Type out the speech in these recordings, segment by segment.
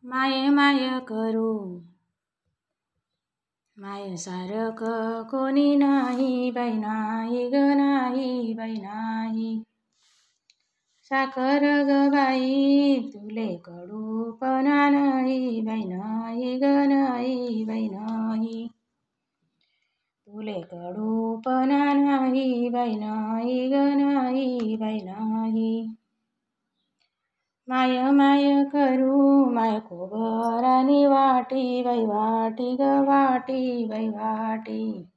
माय माय करू माय सारखं कोणी नाही बाई नाही ग नाही बाई नाही. साखर ग बाई तुले कडूपणा नाही बाई नाही ग नाही बाई नाही. तुले कडूपणा नाही बाई नाही ग नाही बाई नाही. माय माय करू माय खोबरानी वाटी बाई वाटी ग वाटी बाई वाटी.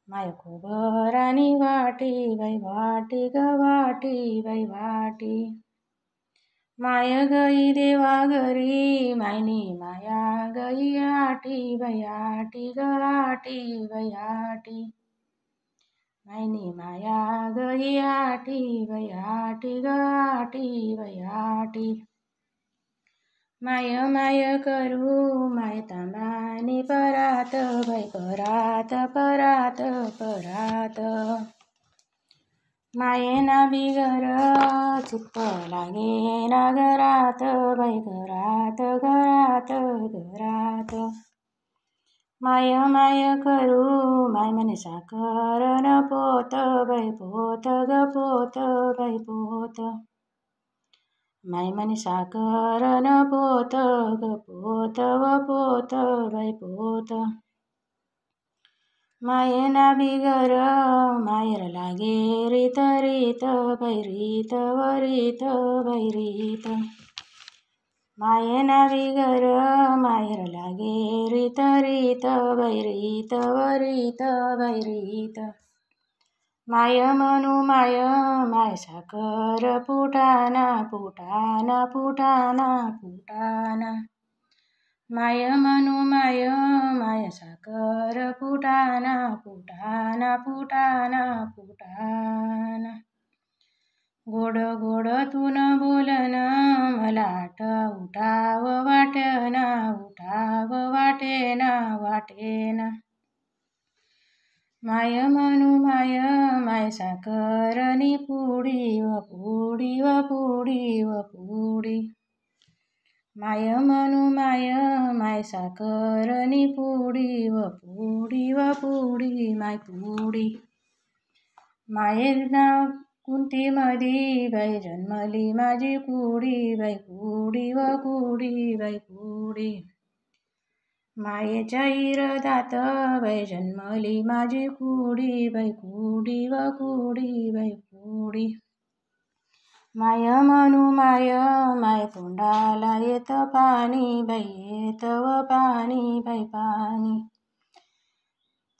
माय खोबरानी वाटी बाई वाटी ग वाटी बाई वाटी. माय गई देवा घरी मायनी माया गई आटी बाई आटी ग आटी बाई आटी. मायनी माया गई आटी बाई आटी ग आटी बाई आटी. माय माय करू माय तांबानी परात बाई परात परात परात. मायेना बिगर चुप्प लागे ना घरात बाई घरात घरात घरात. माय माय करू माय म्हणे साखर न पोत बाई पोत ग पोत बाई पोत. माय म्हणे साखर न पोत ग पोत व पोत बाई पोत. मायेना बिगर मायर लागे रीत रीत बाई रीत व रीत बाई रीत. मायेना बिगर मायर लागे रीत रीत बाई रीत व रीत बाई रीत. माय म्हणू माय माय साखर फुटाना फुटाना फुटाना फुटाना. माय म्हणू माय माय साखर फुटाना फुटाना फुटाना फुटाना. गोड गोड तून बोलन मला उठाव वाटेना उठाव वाटेना वाटेना. माय म्हणू माय माय साखरनी पुडी व पुडी व पुडी व पुडी. माय म्हणू माय माय साखरनी पुडी व पुडी व पुडी माय पुडी. मायेना कुंती मधी बाई जन्मली माझी कुडी बाई कुडी व कुडी बाई कुडी. मायेच्या इरदात बाई जन्मली माझी कुडी बाई कुडी व कुडी बाई कुडी. माय म्हणू माय माय तोंडाला येत पाणी बाई येत व पाणी बाई पाणी.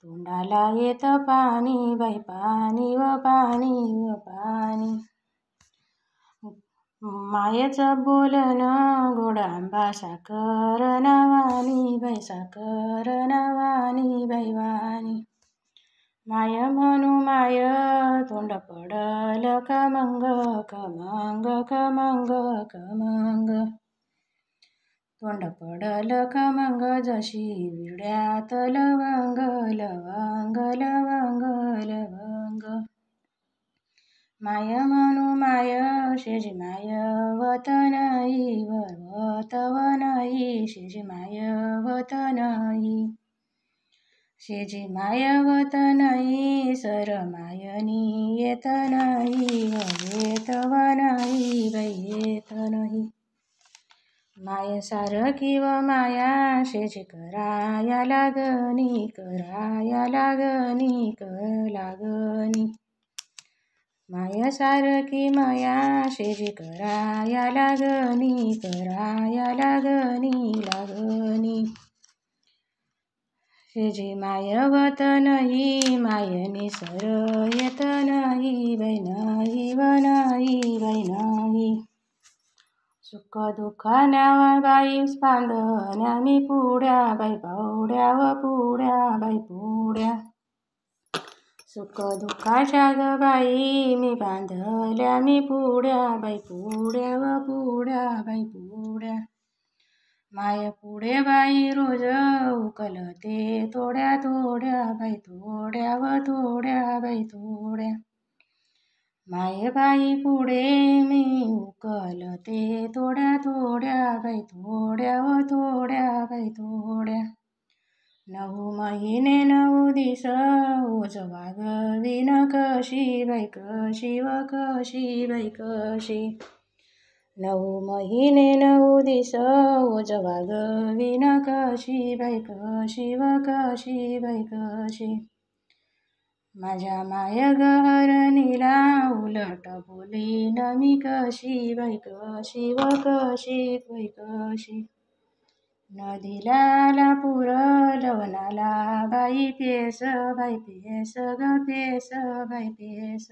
तोंडाला येत पाणी बाई पाणी व पाणी व पाणी. मायेचं बोलन गोड आंबा साखर नावानी बाई साखर नावानी बाई वाणी. माय म्हणू माय तोंड पडल खमंग खमंग खमंग खमंग. तोंड पडल खमंग जशी विड्यात लवंग लवंग लवंग लवंग. माय म्हणू माय शेजी माय वत नाही वत व नाही शेजी माय वत नाही. शेजी माय वत नाही सर मायनी येत नाही व येत व नाही बाई येत नाही. माय सारखी व माया शेजी कराया लागनी कराया लागनी लागनी. माय सारखी माया शेजी कराया लागनी कराया लागनी लागनी. शेजी माय वत नाही मायनी सर येत नाही बाई नाही व नाही बाई नाही. सुख दुःखान्या बाई बांधण्या मी पुड्या बाई पावड्या व पुड्या बाई पुड्या. सुख दुःखाच्या ग बाई मी बांधल्या मी पुड्या बाई पुड्या व पुड्या बाई पुड्या. माय पुढे बाई रोज उकलते थोड्या थोड्या बाई थोड्या व थोड्या बाई थोड्या. मायेबाई पुढे मी उकलते थोड्या थोड्या बाई थोड्या व थोड्या बाई थोड्या. 9 महिने 9 दिस ओझ वागवीन कशी बाई कशी व कशी बाई कशी. 9 महिने 9 दिस ओझ वागवीन कशी बाई कशी व कशी बाई कशी. माझ्या मायगरणीला उलट बोलीन मी कशी बाई कशी व कशी बाई कशी. नदीला आला पूर लवणाला बाई पेस बाई पेस ग पेस बाई पेस.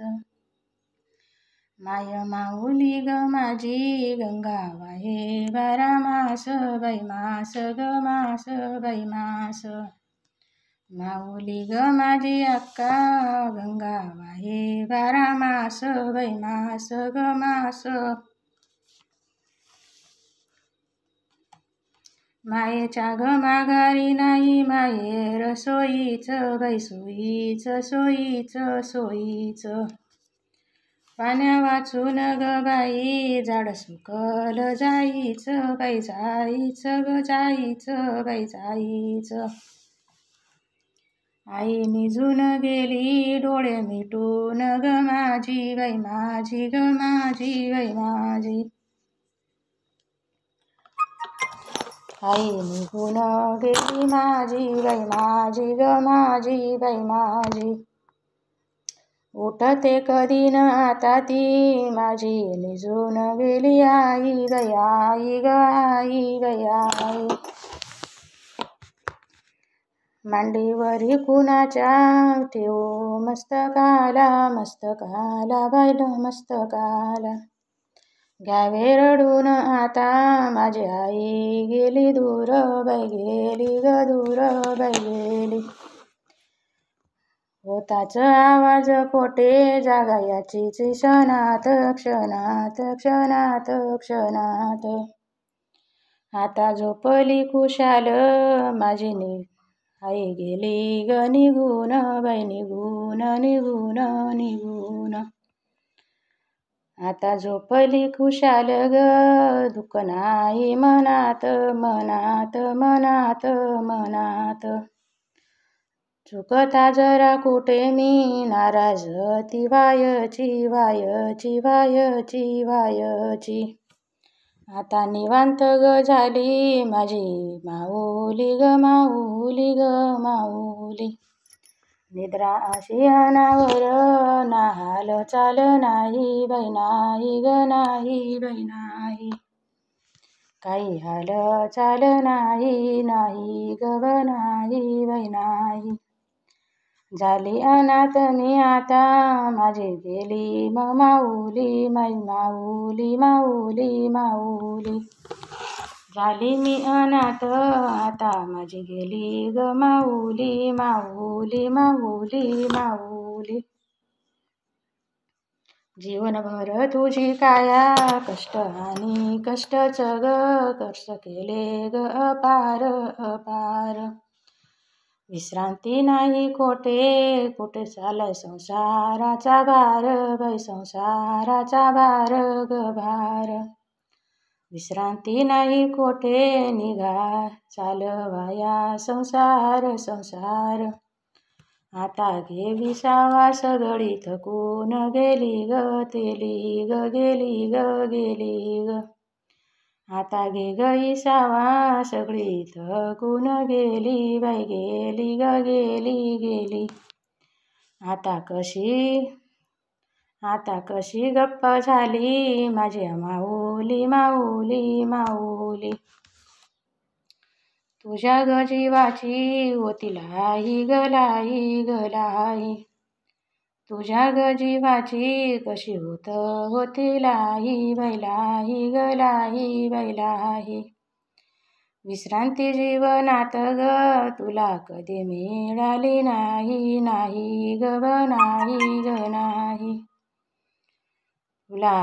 माय माऊली ग माझी गंगा वाहे 12 मास बाई मास ग मास बाई मास. माऊली ग माझी अक्का गंगा वाहे 12 मास बाई मास ग मास. मायेच्या ग माघारी नाही माहेर सोयीच बाई सोयीच सोयीच सोयीच. पाण्या वाचून ग बाई झाड सुकल जाईच बाई जाईच ग जाईच बाई जाईच. आई निजून गेली डोळे मिटून ग माझी बाई माझी ग माझी बाई माझी. आई निघून गेली माझी बाई माझी ग माझी बाई माझी. उठते कधी न आता ती माझी निजून गेली आई बाई आई ग आई बाई आई. मांडीवरी कुणाच्या ठेवू मस्तकाला मस्तकाला बैल मस्तकाला. घ्यावे रडून आता माझी आई गेली दूर बाई गेली ग दूर बाई गेली. होताच आवाज कोठे जागा याचीच क्षणात क्षणात क्षणात क्षणात. आता झोपली खुशाल माझी आई गेली ग निघून बाई निघून निघून निघून. आता झोपली खुशाल ग दुःख नाही मनात मनात मनात मनात. चुकता जरा कुठे मी नाराज ती वायची वायची वायची वायची. आता निवांत ग झाली माझी माऊली ग माऊली ग माऊली. निद्रा अशी अनावर ना हाल चाल नाही बाई नाही ग नाही बाई नाही. काही हाल चाल नाही नाही ग नाही बाई नाही. झाली अनाथ मी आता माझी गेली माऊली माई माऊली माऊली माऊली. झाली मी अनाथ आता माझी गेली ग माऊली माऊली माऊली माऊली. जीवनभर तुझी काया कष्ट आणि कष्टच ग कष्ट केले ग अपार अपार. विश्रांती नाही कोठे कुठे चालाय संसाराचा भार बाई संसाराचा भार ग भार. विश्रांती नाही कोठे निघा चालवाया संसार संसार. आता घे विसावा सगळी थकून गेली ग तेली ग गेली ग गेली ग. आता घे ग विसावा सगळी थकून गेली बाई गेली ग गेली गेली. आता कशी गप्प झाली माझी माऊली माऊली माऊली. तुझ्या ग जीवाची होती लाई ग लाई ग लाई. तुझ्या ग जीवाची कशी होती लाई बाई लाई ग लाई बाई लाई. विश्रांती जीवनात ग तुला कधी मिळाली नाही नाही ग नाही ग नाही. तुला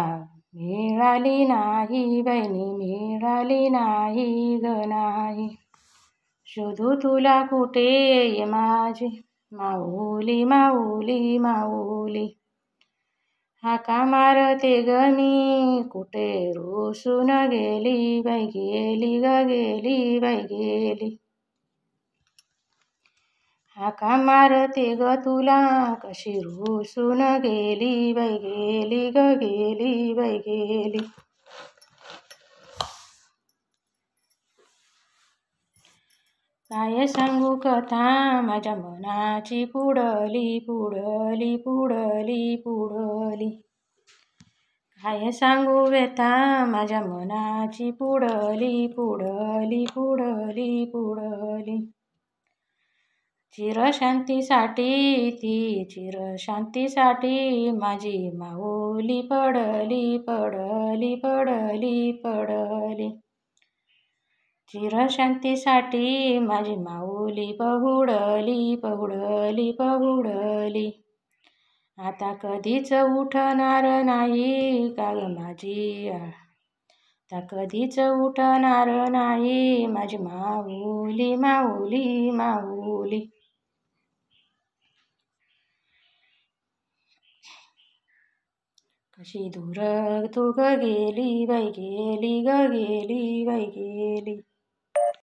मिळाली नाही बहिणी मिळाली नाही ग नाही. शोधू तुला कुठे ये माझी माऊली माऊली माऊली. हाका मारते ग मी कुठे रुसून गेली बाई गेली ग गेली बाई गेली. हाका मारते ग तुला कशी रुसून गेली बाई गेली ग गेली बाई गेली. काय सांगू कथा माझ्या मनाची पुडली पुडली पुडली पुडली. काय सांगू व्यथा माझ्या मनाची पुडली पुडली पुडली पुडली. चिरशांतीसाठी ती चिरशांतीसाठी माझी माऊली पडली पडली पडली पडली. चिरशांतीसाठी माझी माऊली पहुडली पहुडली पहुडली. आता कधीच उठणार नाही का ग माझी आता कधीच उठणार नाही माझी माऊली माऊली माऊली. कशी दूर तू ग गेली बाई गेली ग गेली बाई गेली.